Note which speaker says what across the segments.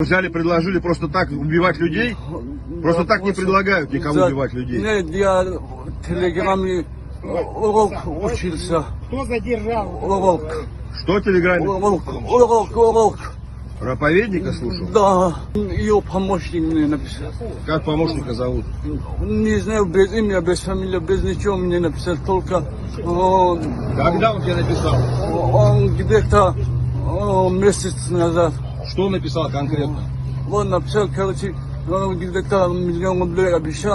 Speaker 1: Взяли, предложили просто так убивать людей? Просто так не предлагают никому убивать людей.
Speaker 2: Нет, я в Телеграме урок учился.
Speaker 3: Кто задержал?
Speaker 2: Урок.
Speaker 1: Что телеграмме?
Speaker 2: Урок.
Speaker 1: Проповедника слушал?
Speaker 2: Да, ее помощник мне написал.
Speaker 1: Как помощника зовут?
Speaker 2: Не знаю, без имя, без фамилии, без ничего мне написал. Только
Speaker 1: Когда он тебе написал?
Speaker 2: он где-то месяц назад.
Speaker 1: Что написал конкретно?
Speaker 2: Он написал, короче, где-то миллион рублей обещал.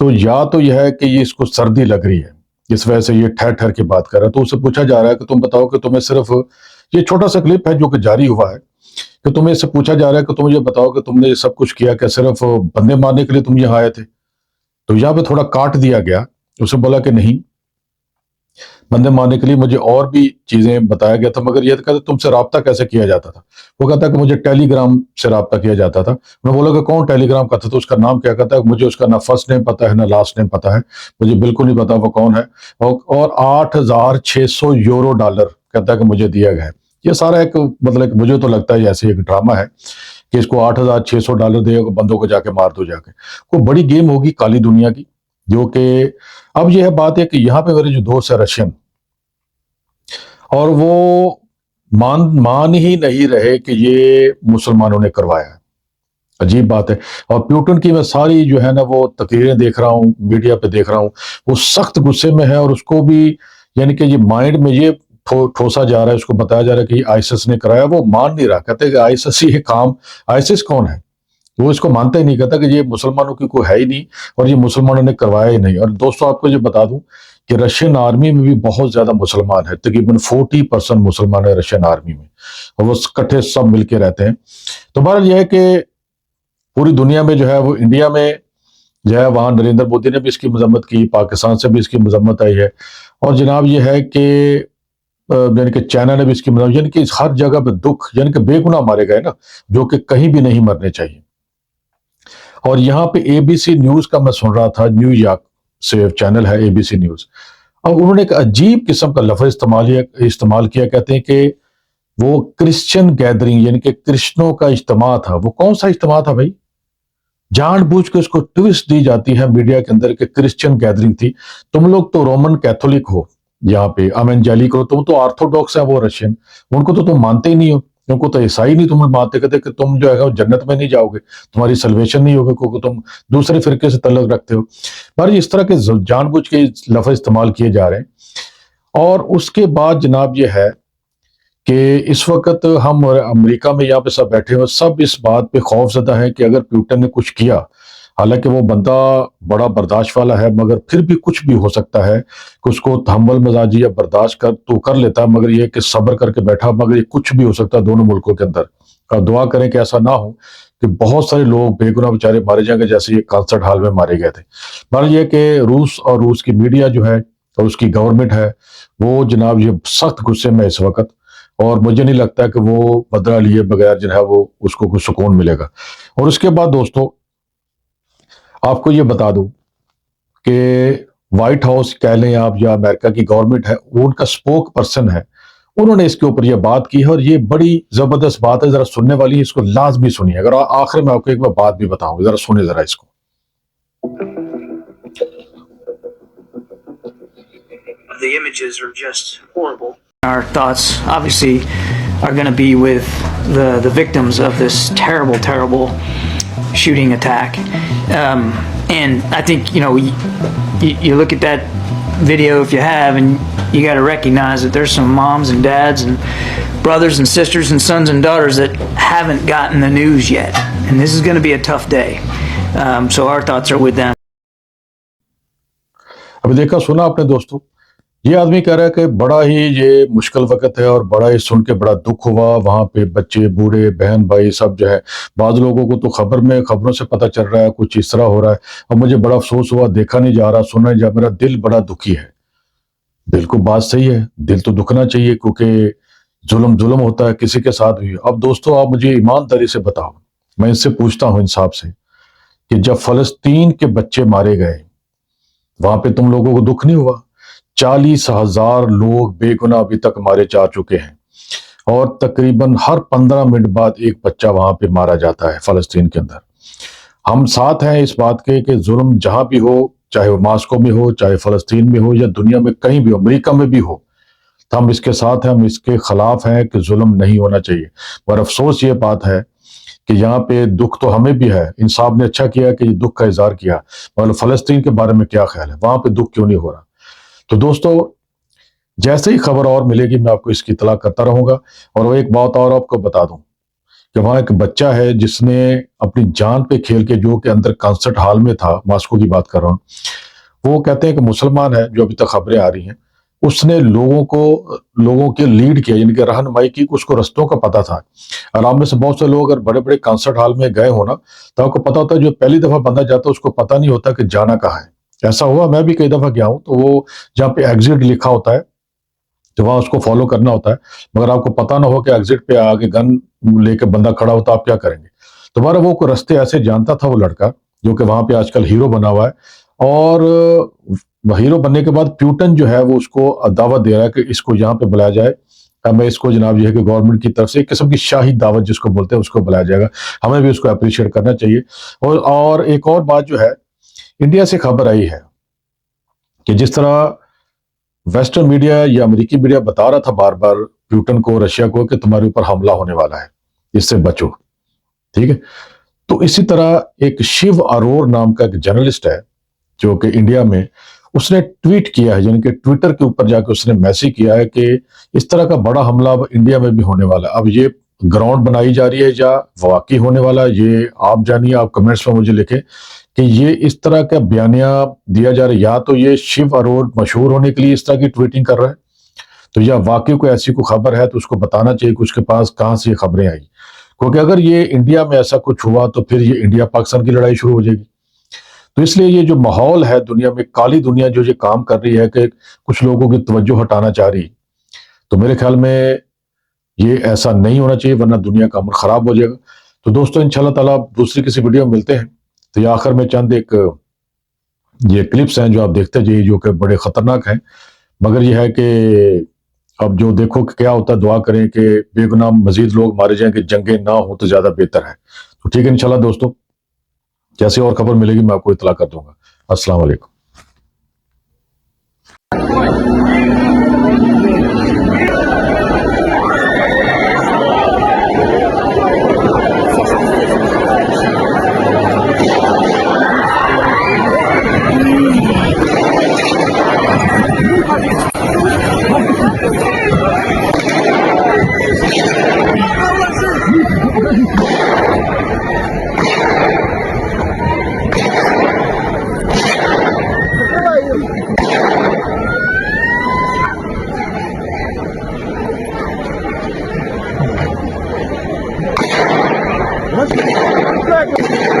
Speaker 4: تو یا تو یہ ہے کہ یہ اس کو سردی لگ رہی ہے، اس وجہ سے یہ ٹھہر ٹھہر کے بات کر رہا ہے. تو اسے پوچھا جا رہا ہے کہ تم بتاؤ کہ تمہیں صرف یہ چھوٹا سا کلپ ہے جو کہ جاری ہوا ہے کہ تمہیں اس سے پوچھا جا رہا ہے کہ تم یہ بتاؤ کہ تم نے یہ سب کچھ کیا کہ صرف بندے مارنے کے لیے تم یہاں آئے تھے. تو یہاں پہ تھوڑا کاٹ دیا گیا. اسے بولا کہ نہیں، بندے مارنے کے لیے مجھے اور بھی چیزیں بتایا گیا تھا، مگر یہ کہتا تم سے رابطہ کیسے کیا جاتا تھا. وہ کہتا کہ مجھے ٹیلی گرام سے رابطہ کیا جاتا تھا. میں بولا کہ کون ٹیلی گرام کا تھا؟ تو اس کا نام کیا کہتا ہے؟ مجھے اس کا نہ فرسٹ نیم پتا ہے نہ لاسٹ نیم پتا ہے، مجھے بالکل نہیں پتا وہ کون ہے. اور 8,600 یورو ڈالر کہتا ہے کہ مجھے دیا گیا ہے. یہ سارا ایک مطلب مجھے تو لگتا ہے ایسے ایک ڈرامہ ہے کہ اس کو 8,600 ڈالر دے گا، بندوں کو جا کے مار دو جا کے. کوئی بڑی گیم ہوگی کالی دنیا کی، جو کہ اب یہ بات ہے کہ یہاں پہ میرے جو دوست ہے رشین، اور وہ مان ہی نہیں رہے کہ یہ مسلمانوں نے کروایا ہے. عجیب بات ہے. اور پیوٹن کی میں ساری جو ہے نا وہ تقریریں دیکھ رہا ہوں، میڈیا پہ دیکھ رہا ہوں، وہ سخت غصے میں ہے. اور اس کو بھی یعنی کہ یہ مائنڈ میں یہ ٹھوسا جا رہا ہے، اس کو بتایا جا رہا ہے کہ آئیسس نے کرایا. وہ مان نہیں رہا، کہتے ہیں کہ آئیسس یہ کام، آئیسس کون ہے؟ وہ اس کو مانتا ہی نہیں، کہتا کہ یہ مسلمانوں کی کوئی ہے ہی نہیں اور یہ مسلمانوں نے کروایا ہی نہیں. اور دوستوں آپ کو یہ بتا دوں کہ رشین آرمی میں بھی بہت زیادہ مسلمان ہے، تقریباً 40% مسلمان ہے رشین آرمی میں، اور وہ کٹھے سب مل کے رہتے ہیں. تو بہرحال یہ ہے کہ پوری دنیا میں جو ہے وہ انڈیا میں جو ہے وہاں نریندر مودی نے بھی اس کی مذمت کی، پاکستان سے بھی اس کی مذمت آئی ہے، اور جناب یہ ہے کہ یعنی کہ چائنا نے بھی اس کی مذمت، یعنی کہ ہر جگہ پہ دکھ، یعنی کہ بے گناہ مارے گئے نا، جو کہ کہیں بھی نہیں مرنے چاہیے. اور یہاں پہ ABC نیوز کا میں سن رہا تھا، نیو یارک سے چینل ہے ABC نیوز، اور انہوں نے ایک عجیب قسم کا لفظ استعمال کیا. کہتے ہیں کہ وہ کرسچن گیدرنگ، یعنی کہ کرسچنوں کا اجتماع تھا. وہ کون سا اجتماع تھا بھائی؟ جان بوجھ کے اس کو ٹویسٹ دی جاتی ہے میڈیا کے اندر کہ کرسچن گیدرنگ تھی. تم لوگ تو رومن کیتھولک ہو، یہاں پہ ایونجیلک ہو، تم تو آرتھوڈاکس ہیں وہ رشین، ان کو تو تم مانتے ہی نہیں ہو، ان کو تو عیسائی نہیں تم مانتے، کہتے کہ تم جو ہے جنت میں نہیں جاؤ گے، تمہاری سلویشن نہیں ہوگی کیونکہ تم دوسرے فرقے سے تعلق رکھتے ہو. پر اس طرح کے جان بوجھ کے لفظ استعمال کیے جا رہے ہیں. اور اس کے بعد جناب یہ ہے کہ اس وقت ہم امریکہ میں یہاں پہ سب بیٹھے ہوئے، سب اس بات پہ خوف زدہ ہے کہ اگر پیوٹن نے کچھ کیا، حالانکہ وہ بندہ بڑا برداشت والا ہے، مگر پھر بھی کچھ بھی ہو سکتا ہے کہ اس کو تحمل مزاجی یا برداشت کر لیتا ہے، مگر یہ کہ صبر کر کے بیٹھا، مگر یہ کچھ بھی ہو سکتا ہے دونوں ملکوں کے اندر. اور دعا کریں کہ ایسا نہ ہو کہ بہت سارے لوگ بے گناہ بیچارے مارے جائیں گے جیسے یہ کانسرٹ ہال میں مارے گئے تھے. بہرحال یہ کہ روس اور روس کی میڈیا جو ہے اور اس کی گورنمنٹ ہے وہ جناب یہ سخت غصے میں اس وقت، اور مجھے نہیں لگتا کہ وہ بدلہ لیے بغیر جو ہے وہ اس کو کچھ سکون ملے گا. اور اس کے بعد دوستو آپ کو یہ بتا دوں کہ وائٹ ہاؤس کہہ لیں آپ یا امریکہ کی گورنمنٹ ہے، وہ ان کا سپوک پرسن ہے، انہوں نے اس کے اوپر یہ بات کی ہے، اور یہ بڑی زبردست بات ہے، ذرا سننے والی ہے، اس کو لازمی سنیے. اگر آخر میں آپ کو ایک بات بھی بتاؤں، ذرا سنیں ذرا اس کو.
Speaker 3: The images are just horrible. Our thoughts obviously are going to be with the victims of this terrible shooting attack. And I think, you look at that video if you have, and you got to recognize that there's some moms and dads and brothers and sisters and sons and daughters that haven't gotten the news yet. And this is going to be a tough day. So our thoughts are with them.
Speaker 4: اب دیکھا سنا آپ نے دوستو، یہ آدمی کہہ رہا ہے کہ بڑا ہی یہ مشکل وقت ہے اور بڑا ہی سن کے بڑا دکھ ہوا. وہاں پہ بچے بوڑھے بہن بھائی سب جو ہے، بعض لوگوں کو تو خبروں سے پتہ چل رہا ہے کچھ اس طرح ہو رہا ہے، اور مجھے بڑا افسوس ہوا، دیکھا نہیں جا رہا، سننا نہیں جا، میرا دل بڑا دکھی ہے. بالکل بات صحیح ہے، دل تو دکھنا چاہیے کیونکہ ظلم ہوتا ہے کسی کے ساتھ بھی. اب دوستو آپ مجھے ایمانداری سے بتاؤ، میں اس سے پوچھتا ہوں انصاف سے، کہ جب فلسطین کے بچے مارے گئے وہاں پہ تم لوگوں کو دکھ نہیں ہوا؟ 40,000 لوگ بے گناہ ابھی تک مارے جا چکے ہیں، اور تقریباً ہر 15 منٹ بعد ایک بچہ وہاں پہ مارا جاتا ہے فلسطین کے اندر. ہم ساتھ ہیں اس بات کے کہ ظلم جہاں بھی ہو، چاہے وہ ماسکو میں ہو، چاہے فلسطین میں ہو، یا دنیا میں کہیں بھی ہو، امریکہ میں بھی ہو، تو ہم اس کے ساتھ ہیں، ہم اس کے خلاف ہیں کہ ظلم نہیں ہونا چاہیے. اور افسوس یہ بات ہے کہ یہاں پہ دکھ تو ہمیں بھی ہے. انصاف نے اچھا کیا کہ یہ دکھ کا اظہار کیا، اور فلسطین کے بارے میں کیا خیال ہے، وہاں پہ دکھ کیوں نہیں ہو رہا؟ تو دوستو جیسے ہی خبر اور ملے گی میں آپ کو اس کی اطلاع کرتا رہوں گا. اور وہ ایک بات اور آپ کو بتا دوں کہ وہاں ایک بچہ ہے جس نے اپنی جان پہ کھیل کے، جو کہ اندر کانسرٹ ہال میں تھا، ماسکو کی بات کر رہا ہوں، وہ کہتے ہیں کہ مسلمان ہے، جو ابھی تک خبریں آ رہی ہیں، اس نے لوگوں کے لیڈ کیا، یعنی کہ رہنمائی کی، اس کو رستوں کا پتہ تھا. اور آپ میں سے بہت سے لوگ اگر بڑے بڑے کانسرٹ ہال میں گئے ہو نا، تو آپ کو پتا ہوتا ہے جو پہلی دفعہ بندہ جاتا ہے اس کو پتہ نہیں ہوتا کہ جانا کہاں ہے. ایسا ہوا، میں بھی کئی دفعہ گیا ہوں، تو وہ جہاں پہ ایگزٹ لکھا ہوتا ہے تو وہاں اس کو فالو کرنا ہوتا ہے، مگر آپ کو پتہ نہ ہو کہ ایگزٹ پہ آگے گن لے کے بندہ کھڑا ہوتا، آپ کیا کریں گے؟ تمہارا وہ کوئی رستے ایسے جانتا تھا وہ لڑکا، جو کہ وہاں پہ آج کل ہیرو بنا ہوا ہے. اور وہ ہیرو بننے کے بعد پیوٹن جو ہے وہ اس کو دعوت دے رہا ہے کہ اس کو یہاں پہ بلایا جائے. میں اس کو جناب یہ ہے کہ گورنمنٹ کی طرف سے ایک قسم کی شاہی دعوت جس کو بولتے ہیں اس کو بلایا جائے گا. ہمیں بھی اس کو اپریشیٹ کرنا چاہیے. اور ایک اور بات جو ہے، انڈیا سے خبر آئی ہے کہ جس طرح ویسٹرن میڈیا یا امریکی میڈیا بتا رہا تھا بار بار پیوٹن کو، رشیا کو، کہ تمہارے اوپر حملہ ہونے والا ہے، اس سے بچو، ٹھیک ہے. تو اسی طرح ایک شیو ارور نام کا ایک جرنلسٹ ہے جو کہ انڈیا میں، اس نے ٹویٹ کیا ہے، یعنی کہ ٹویٹر کے اوپر جا کے اس نے میسج کیا ہے کہ اس طرح کا بڑا حملہ اب انڈیا میں بھی ہونے والا ہے. اب یہ گراؤنڈ بنائی جا رہی ہے یا واقعی ہونے والا ہے، یہ آپ جانیے. آپ کمنٹس میں مجھے لکھیں کہ یہ اس طرح کا بیانیہ دیا جا رہا ہے، یا تو یہ شیو ارور مشہور ہونے کے لیے اس طرح کی ٹویٹنگ کر رہا ہے، تو یا واقعی کوئی ایسی کوئی خبر ہے تو اس کو بتانا چاہیے کہ اس کے پاس کہاں سے یہ خبریں آئی. کیونکہ اگر یہ انڈیا میں ایسا کچھ ہوا تو پھر یہ انڈیا پاکستان کی لڑائی شروع ہو جائے گی. تو اس لیے یہ جو ماحول ہے دنیا میں، کالی دنیا جو یہ کام کر رہی ہے کہ کچھ لوگوں کی توجہ ہٹانا چاہ رہی، تو میرے خیال میں یہ ایسا نہیں ہونا چاہیے، ورنہ دنیا کا امر خراب ہو جائے گا. تو دوستو انشاءاللہ تعالیٰ دوسری کسی ویڈیو میں ملتے ہیں. تو یہ آخر میں چند ایک یہ کلپس ہیں جو آپ دیکھتے جائیے، جو کہ بڑے خطرناک ہیں، مگر یہ ہے کہ اب جو دیکھو کہ کیا ہوتا ہے. دعا کریں کہ بے گناہ مزید لوگ مارے جائیں، کہ جنگیں نہ ہوں تو زیادہ بہتر ہے. تو ٹھیک ہے انشاءاللہ دوستو، جیسے اور خبر ملے گی میں آپ کو اطلاع کر دوں گا. السلام علیکم.
Speaker 1: Вот.